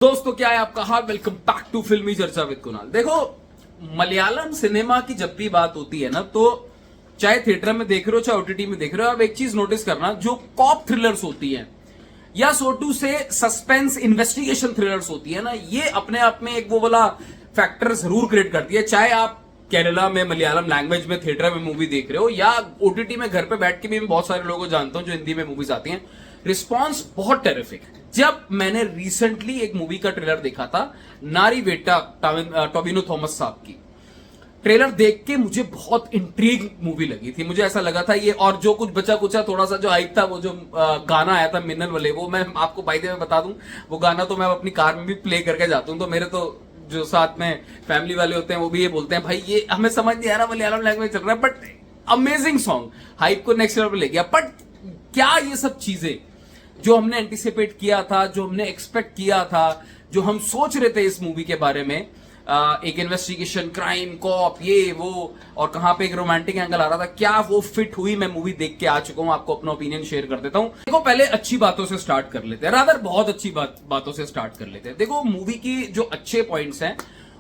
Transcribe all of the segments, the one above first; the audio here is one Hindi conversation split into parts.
दोस्तों क्या है आपका हाल। वेलकम बैक टू फिल्मी चर्चा विद कुणाल। देखो, मलयालम सिनेमा की जब भी बात होती है ना, तो चाहे थिएटर में देख रहे हो चाहे ओटीटी में देख रहे हो, आप एक चीज नोटिस करना, जो कॉप थ्रिलर्स होती हैं या सो टू से सस्पेंस इन्वेस्टिगेशन थ्रिलर्स होती है ना, ये अपने आप में एक वो वाला फैक्टर जरूर क्रिएट करती है। चाहे आप केरला में मलयालम लैंग्वेज में थिएटर में मूवी देख रहे हो या ओटीटी में घर पे बैठ के भी मैं बहुत सारे लोगों को जानता हूं जो हिंदी में मूवीज आती हैं, रिस्पॉन्स बहुत टेरिफिक। जब मैंने रिसेंटली एक मूवी का ट्रेलर देखा था, नारी बेटा टोबिनो थॉमस साहब की, ट्रेलर देख के मुझे बहुत इंट्रीग मूवी लगी थी। मुझे ऐसा लगा था ये, और जो कुछ बचा कुचा थोड़ा सा जो हाइप था, वो जो गाना आया था मिन्नल वाले, वो मैं आपको बाय द वे बता दूं, वो गाना तो मैं अपनी कार में भी प्ले करके जाता हूं। तो मेरे तो जो साथ में फैमिली वाले होते हैं वो भी ये बोलते हैं, भाई ये हमें समझ नहीं आ रहा मलयालम लैंग्वेज चल रहा है, बट अमेजिंग सॉन्ग, हाइप को नेक्स्ट लेवल पे ले गया। बट क्या ये सब चीजें जो हमने एंटिसिपेट किया था, जो हमने एक्सपेक्ट किया था, जो हम सोच रहे थे इस मूवी के बारे में, एक इन्वेस्टिगेशन, क्राइम, कॉप, ये वो, और कहां पे एक रोमांटिक एंगल आ रहा था, क्या वो फिट हुई? मैं मूवी देख के आ चुका हूं, आपको अपना ओपिनियन शेयर कर देता हूं। देखो, पहले अच्छी बातों से स्टार्ट कर लेते हैं, रादर बहुत अच्छी बातों से स्टार्ट कर लेते हैं। देखो, मूवी की जो अच्छे पॉइंट्स हैं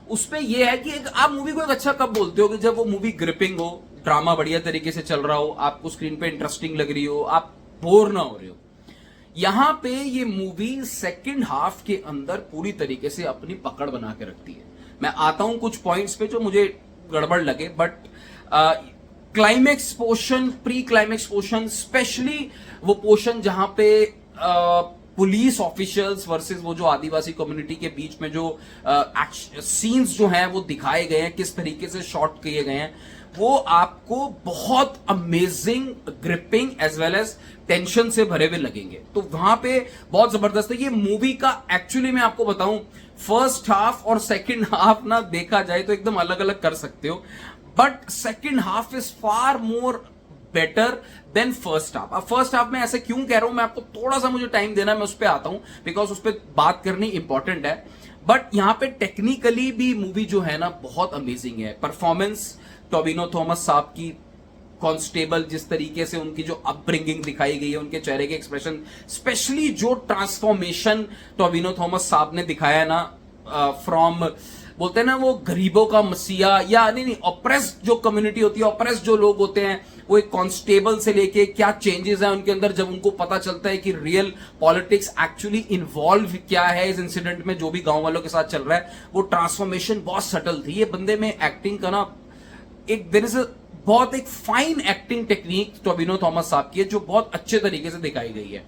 उसपे ये है कि आप मूवी को एक अच्छा कब बोलते हो कि जब वो मूवी ग्रिपिंग हो, ड्रामा बढ़िया तरीके से चल रहा हो, आपको स्क्रीन पे इंटरेस्टिंग लग रही हो, आप बोर ना हो रहे हो। यहां पे ये मूवी सेकंड हाफ के अंदर पूरी तरीके से अपनी पकड़ बना के रखती है। मैं आता हूं कुछ पॉइंट्स पे जो मुझे गड़बड़ लगे, but climax portion, pre climax portion, specially वो पोर्शन जहां पे पुलिस ऑफिशियल्स वर्सेस वो जो आदिवासी कम्युनिटी के बीच में जो सीन्स जो हैं वो दिखाए गए हैं, किस तरीके से शॉट किए गए हैं, वो आपको बहुत amazing, gripping as well as tension से भरे हुए लगेंगे। तो वहां पे बहुत जबरदस्त है ये मूवी का। एक्चुअली मैं आपको बताऊं, फर्स्ट हाफ और सेकंड हाफ ना देखा जाए तो एकदम अलग अलग कर सकते हो, but second half is far more better than first half. अब फर्स्ट हाफ में ऐसे क्यों कह रहा हूं मैं, आपको थोड़ा सा मुझे टाइम देना, मैं उस पर आता हूं, बिकॉज उस पर बात करनी इंपॉर्टेंट है। बट यहां पे टेक्निकली भी मूवी जो है ना बहुत अमेजिंग है। परफॉर्मेंस टोबिनो थॉमस साहब की, कॉन्स्टेबल, जिस तरीके से उनकी जो अपब्रिंगिंग दिखाई गई है, उनके चेहरे के एक्सप्रेशन, स्पेशली जो ट्रांसफॉर्मेशन टोबिनो थॉमस साहब ने दिखाया है ना, फ्रॉम बोलते हैं ना वो गरीबों का मसीहा, या नहीं ऑप्रेस्ड जो कम्युनिटी होती है, ऑप्रेस्ड जो लोग होते हैं, वो एक कांस्टेबल से लेके क्या चेंजेस है उनके अंदर जब उनको पता चलता है कि रियल पॉलिटिक्स एक्चुअली इन्वॉल्व क्या है इस इंसिडेंट में जो भी गांव वालों के साथ चल रहा है, वो ट्रांसफॉर्मेशन बहुत सटल थी। ये बंदे में एक्टिंग का ना एक देयर इज बहुत एक फाइन एक्टिंग टेक्निक टोबिनो थॉमस साहब की है, जो बहुत अच्छे तरीके से दिखाई गई है।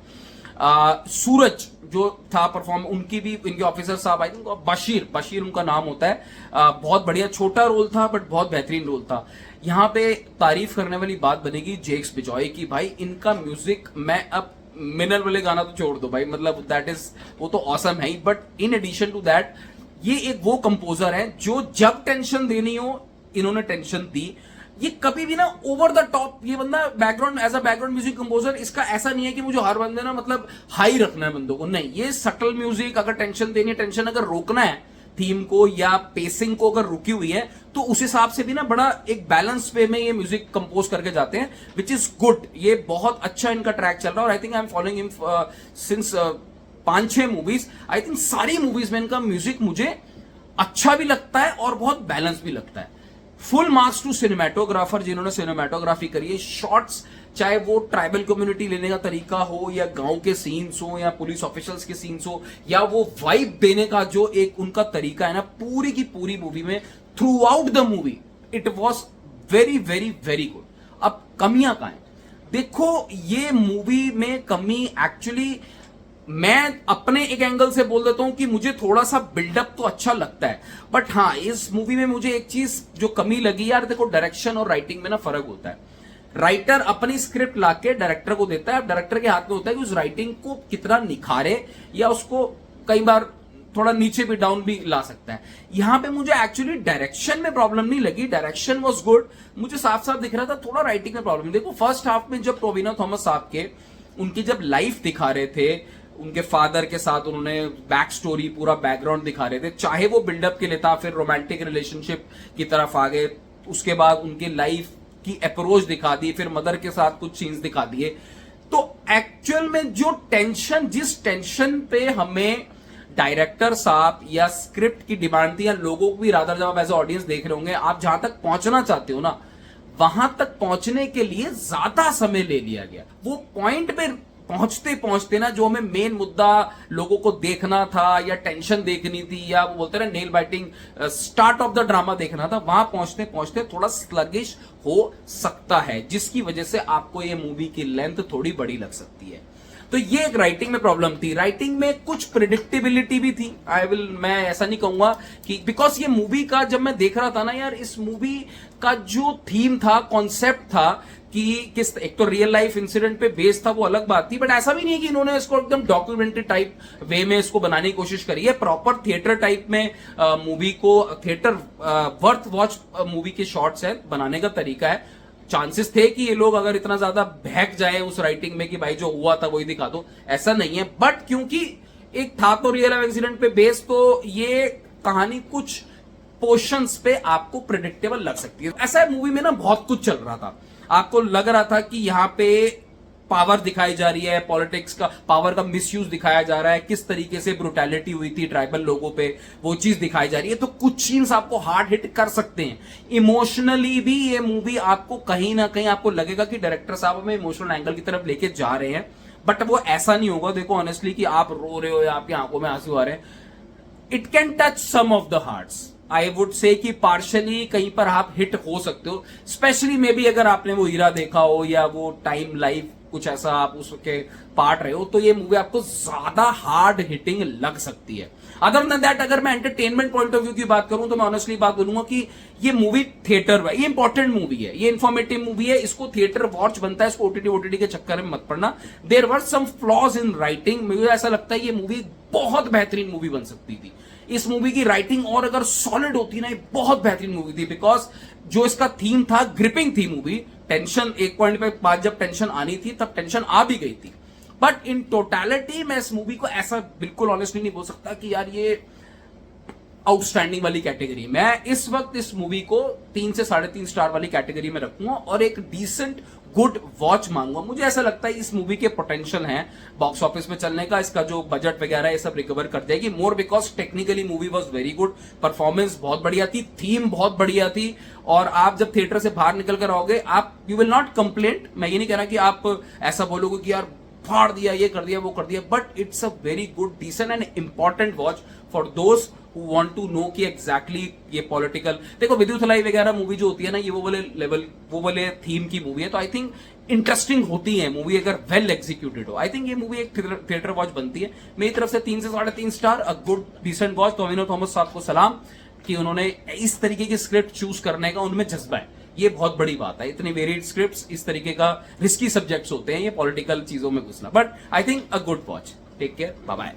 सूरज जो था परफॉर्म, उनकी भी, इनके ऑफिसर साहब, आई थिंक बशीर उनका नाम होता है, बहुत बढ़िया, छोटा रोल था बट बहुत बेहतरीन रोल था। यहां पे तारीफ करने वाली बात बनेगी जेक्स बिजॉय की। भाई इनका म्यूजिक, मैं अब मिनल वाले गाना तो छोड़ दो भाई, मतलब दैट इज, वो तो ऑसम है ही, but in addition to that ये एक वो कंपोजर है जो जब टेंशन देनी हो इन्होंने टेंशन दी। ये कभी भी ना ओवर द टॉप, ये बंदा background, as a background music composer, इसका ऐसा नहीं है कि मुझे हर बंदे ना मतलब हाई रखना है बंदों को, नहीं, ये सटल म्यूजिक, अगर टेंशन देनी है, टेंशन अगर रोकना है थीम को या पेसिंग को अगर रुकी हुई है, तो उस हिसाब से भी ना बड़ा एक बैलेंस वे में ये म्यूजिक कंपोज करके जाते हैं, विच इज गुड। ये बहुत अच्छा इनका ट्रैक चल रहा है, और I think I am following him since 5-6 movies. I think सारी मूवीज में इनका म्यूजिक मुझे अच्छा भी लगता है और बहुत बैलेंस भी लगता है। फुल मार्क्स टू सिनेमेटोग्राफर जिन्होंने सिनेमेटोग्राफी करी है। शॉट्स, चाहे वो ट्राइबल कम्युनिटी लेने का तरीका हो, या गांव के सीन्स हो, या पुलिस ऑफिसर्स के सीन्स हो, या वो वाइब देने का जो एक उनका तरीका है ना, पूरी की पूरी मूवी में, through out the movie it was very very very good. अब कमियां कहां हैं? देखो, ये मूवी में कमी एक्चुअली, मैं अपने एक एंगल से बोल देता हूं कि मुझे थोड़ा सा बिल्डअप तो अच्छा लगता है, बट हाँ, इस मूवी में मुझे एक चीज जो कमी लगी यार, देखो डायरेक्शन और राइटिंग में ना फर्क होता है। राइटर अपनी स्क्रिप्ट लाके डायरेक्टर को देता है, डायरेक्टर के हाथ में होता है कि उस राइटिंग को कितना निखारे, या उसको कई बार थोड़ा नीचे भी, डाउन भी ला सकता है। यहां पे मुझे एक्चुअली डायरेक्शन में प्रॉब्लम नहीं लगी, डायरेक्शन वाज गुड, मुझे साफ साफ दिख रहा था थोड़ा राइटिंग में प्रॉब्लम। देखो, फर्स्ट हाफ में जब टोबिनो थॉमस साहब के, उनकी जब लाइफ दिखा रहे थे, उनके फादर के साथ उन्होंने बैक स्टोरी, पूरा बैकग्राउंड दिखा रहे थे, चाहे वो बिल्डअप के लिए था, फिर रोमांटिक रिलेशनशिप की तरफ आ गए, उसके बाद उनकी लाइफ की अप्रोच दिखा दी, फिर मदर के साथ कुछ सीन्स दिखा दिए। तो एक्चुअल में जो टेंशन, जिस टेंशन पे हमें डायरेक्टर साहब या स्क्रिप्ट की डिमांड थी, या लोगों को भी रादर, जब आप एज ऑडियंस देख रहे होंगे, आप जहां तक पहुंचना चाहते हो ना, वहां तक पहुंचने के लिए ज्यादा समय ले लिया गया। वो पॉइंट पे पहुंचते पहुंचते ना, जो हमें मेन मुद्दा लोगों को देखना था या टेंशन देखनी थी, या वो बोलते ना nail biting start of the drama देखना था, वहां पहुंचते पहुंचते थोड़ा स्लगिश हो सकता है, जिसकी वजह से आपको ये मूवी की लेंथ थोड़ी बड़ी लग सकती है। तो ये एक राइटिंग में प्रॉब्लम थी। राइटिंग में कुछ प्रिडिक्टेबिलिटी भी थी। मैं ऐसा नहीं कहूंगा कि, बिकॉज ये मूवी का जब मैं देख रहा था ना यार, इस मूवी का जो थीम था, कॉन्सेप्ट था कि किस, एक तो रियल लाइफ इंसिडेंट पे बेस्ड था, वो अलग बात थी, बट ऐसा भी नहीं है कि इन्होंने इसको एकदम डॉक्यूमेंट्री टाइप वे में इसको बनाने की कोशिश करी है। प्रॉपर थिएटर टाइप में मूवी को, थिएटर वर्थ वॉच मूवी के शॉट्स है, बनाने का तरीका है। चांसेस थे कि ये लोग अगर इतना ज्यादा बहक जाए उस राइटिंग में कि भाई जो हुआ था वही दिखा दो, ऐसा नहीं है। बट क्योंकि एक था तो रियल लाइफ इंसिडेंट पे बेस्ड, तो ये कहानी कुछ पोर्शंस पे आपको प्रेडिक्टेबल लग सकती है। ऐसा मूवी में ना बहुत कुछ चल रहा था, आपको लग रहा था कि यहां पे पावर दिखाई जा रही है, पॉलिटिक्स का, पावर का मिसयूज दिखाया जा रहा है, किस तरीके से ब्रुटैलिटी हुई थी ट्राइबल लोगों पे, वो चीज दिखाई जा रही है। तो कुछ सीन्स आपको हार्ड हिट कर सकते हैं। इमोशनली भी ये मूवी आपको कहीं ना कहीं आपको लगेगा कि डायरेक्टर साहब हमें इमोशनल एंगल की तरफ लेके जा रहे हैं, बट वो ऐसा नहीं होगा। देखो ऑनेस्टली कि आप रो रहे हो या आपकी आंखों में आंसू आ रहे हैं, it can touch some of the hearts. I would say कि पार्शली कहीं पर आप हिट हो सकते हो, स्पेशली मे बी अगर आपने वो हीरा देखा हो या वो टाइम लाइफ कुछ ऐसा आप उसके पार्ट रहे हो, तो ये मूवी आपको ज्यादा हार्ड हिटिंग लग सकती है। अदर देन दैट, अगर मैं एंटरटेनमेंट पॉइंट ऑफ व्यू की बात करूं तो मैं ऑनेस्टली बात बोलूंगा कि ये मूवी थिएटर, ये इंपॉर्टेंट मूवी है, ये इन्फॉर्मेटिव मूवी है, इसको थिएटर वॉच बनता है, इसको ओटीटी के चक्कर में मत पड़ना। There were some flaws in writing. मुझे ऐसा लगता है ये मूवी बहुत बेहतरीन मूवी बन सकती थी। इस मूवी की राइटिंग और अगर सॉलिड होती ना, ये बहुत बेहतरीन मूवी थी, बिकॉज जो इसका थीम था, ग्रिपिंग थी मूवी। टेंशन एक पॉइंट पे बाद जब टेंशन आनी थी तब टेंशन आ भी गई थी, बट इन टोटलिटी मैं इस मूवी को ऐसा बिल्कुल ऑनेस्टली नहीं बोल सकता कि यार ये आउटस्टैंडिंग वाली कैटेगरी। मैं इस वक्त इस मूवी को 3 से 3.5 स्टार वाली कैटेगरी में रखूंगा और एक डिसेंट गुड वॉच मांगूंगा। मुझे ऐसा लगता है इस मूवी के पोटेंशियल है बॉक्स ऑफिस में चलने का, इसका जो बजट वगैरह ये सब रिकवर कर देगी, more because technically movie was very good, performance बहुत बढ़िया थी, थीम बहुत बढ़िया थी, और आप जब थिएटर से बाहर निकल कर आओगे आप यू विल नॉट कंप्लेंट। मैं ये नहीं कह रहा कि आप ऐसा बोलोगे कि यार फाड़ दिया, ये कर दिया, वो कर दिया, but it's a very good, decent and important watch for those who want to know कि एग्जैक्टली ये पॉलिटिकल, देखो विद्युतलाई वगैरह मूवी जो होती है ना, ये वो वाले लेवल, वो वाले थीम की मूवी है, तो आई थिंक इंटरेस्टिंग होती है मूवी अगर वेल एग्जीक्यूटेड हो। आई थिंक ये मूवी एक थिएटर वॉच बनती है। मेरी तरफ से 3 से 3.5 star, a good decent watch. तो अविनो थॉमस साहब को सलाम कि उन्होंने इस तरीके की स्क्रिप्ट चूज करने का उनमें जज्बा है, ये बहुत बड़ी बात है। इतनी वेरिएड स्क्रिप्ट्स, इस तरीके का रिस्की सब्जेक्ट्स होते हैं ये पॉलिटिकल चीजों में घुसना, but I think a good watch. Take care, bye bye.